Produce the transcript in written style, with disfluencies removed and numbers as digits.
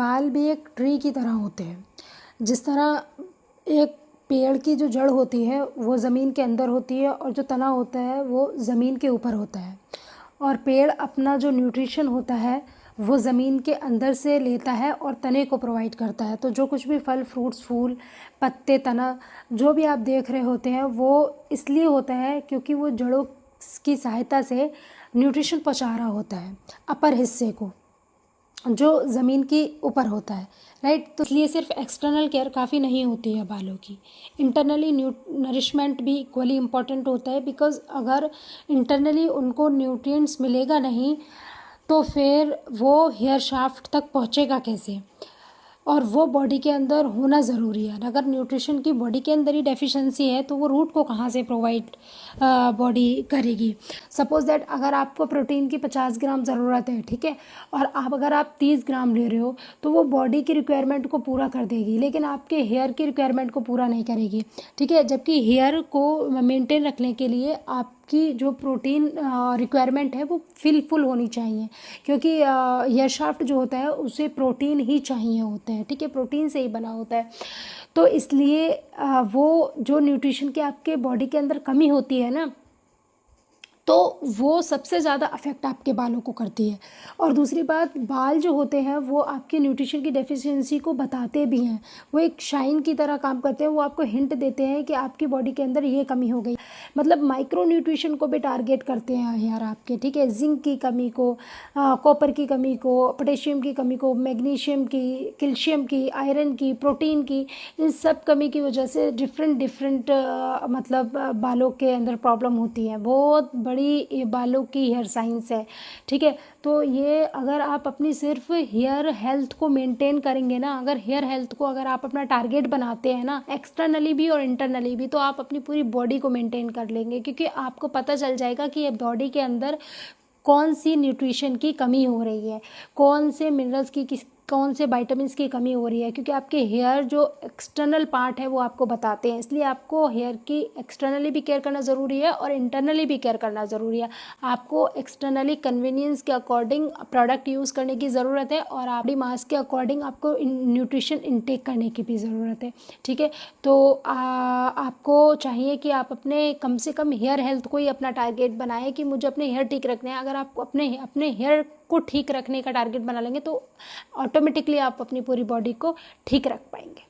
बाल भी एक ट्री की तरह होते हैं। जिस तरह एक पेड़ की जो जड़ होती है वो ज़मीन के अंदर होती है और जो तना होता है वो ज़मीन के ऊपर होता है, और पेड़ अपना जो न्यूट्रिशन होता है वो ज़मीन के अंदर से लेता है और तने को प्रोवाइड करता है। तो जो कुछ भी फल फ्रूट्स, फूल, पत्ते, तना जो भी आप देख रहे होते हैं वो इसलिए होता है क्योंकि वो जड़ों की सहायता से न्यूट्रिशन पहुंचा रहा होता है अपर हिस्से को जो ज़मीन के ऊपर होता है, राइट। तो इसलिए सिर्फ एक्सटर्नल केयर काफ़ी नहीं होती है बालों की, इंटरनली नरिशमेंट भी इक्वली इम्पॉर्टेंट होता है। बिकॉज अगर इंटरनली उनको न्यूट्रिएंट्स मिलेगा नहीं तो फिर वो हेयर शाफ्ट तक पहुँचेगा कैसे, और वो बॉडी के अंदर होना ज़रूरी है। अगर न्यूट्रिशन की बॉडी के अंदर ही डेफिशिएंसी है तो वो रूट को कहाँ से प्रोवाइड बॉडी करेगी। सपोज़ दैट अगर आपको प्रोटीन की 50 ग्राम ज़रूरत है, ठीक है, और अगर आप 30 ग्राम ले रहे हो तो वो बॉडी की रिक्वायरमेंट को पूरा कर देगी, लेकिन आपके हेयर की रिक्वायरमेंट को पूरा नहीं करेगी, ठीक है। जबकि हेयर को मेंटेन रखने के लिए आपकी जो प्रोटीन रिक्वायरमेंट है वो फुल होनी चाहिए, क्योंकि हेयर शाफ्ट जो होता है उसे प्रोटीन ही चाहिए होता है, ठीक है, प्रोटीन से ही बना होता है। तो इसलिए वो जो न्यूट्रिशन की आपके बॉडी के अंदर कमी होती है ना, तो वो सबसे ज़्यादा अफेक्ट आपके बालों को करती है। और दूसरी बात, बाल जो होते हैं वो आपके न्यूट्रिशन की डेफिशिएंसी को बताते भी हैं, वो एक शाइन की तरह काम करते हैं, वो आपको हिंट देते हैं कि आपकी बॉडी के अंदर ये कमी हो गई। मतलब माइक्रो न्यूट्रिशन को भी टारगेट करते हैं यार आपके, ठीक है, जिंक की कमी को, कॉपर की कमी को, पोटेशियम की कमी को, मैग्नीशियम की, कैल्शियम की, आयरन की, प्रोटीन की, इन सब कमी की वजह से डिफरेंट मतलब बालों के अंदर प्रॉब्लम होती है। बहुत बड़ी बालों की हेयर साइंस है, ठीक है। तो ये अगर आप अपनी सिर्फ हेयर हेल्थ को मेंटेन करेंगे ना, अगर हेयर हेल्थ को अगर आप अपना टारगेट बनाते हैं ना, एक्सटर्नली भी और इंटरनली भी, तो आप अपनी पूरी बॉडी को मेंटेन कर लेंगे, क्योंकि आपको पता चल जाएगा कि ये बॉडी के अंदर कौन सी न्यूट्रिशन की कमी हो रही है, कौन से मिनरल्स की कौन से विटामिन्स की कमी हो रही है, क्योंकि आपके हेयर जो एक्सटर्नल पार्ट है वो आपको बताते हैं। इसलिए आपको हेयर की एक्सटर्नली भी केयर करना ज़रूरी है और इंटरनली भी केयर करना ज़रूरी है। आपको एक्सटर्नली कन्वीनियंस के अकॉर्डिंग प्रोडक्ट यूज़ करने की ज़रूरत है और बॉडी मास के अकॉर्डिंग आपको न्यूट्रिशन इनटेक करने की भी ज़रूरत है, ठीक है। तो आपको चाहिए कि आप अपने कम से कम हेयर हेल्थ को ही अपना टारगेट बनाएं कि मुझे अपने हेयर ठीक रखने हैं। अगर आपको अपने हेयर को ठीक रखने का टारगेट बना लेंगे तो ऑटोमेटिकली आप अपनी पूरी बॉडी को ठीक रख पाएंगे।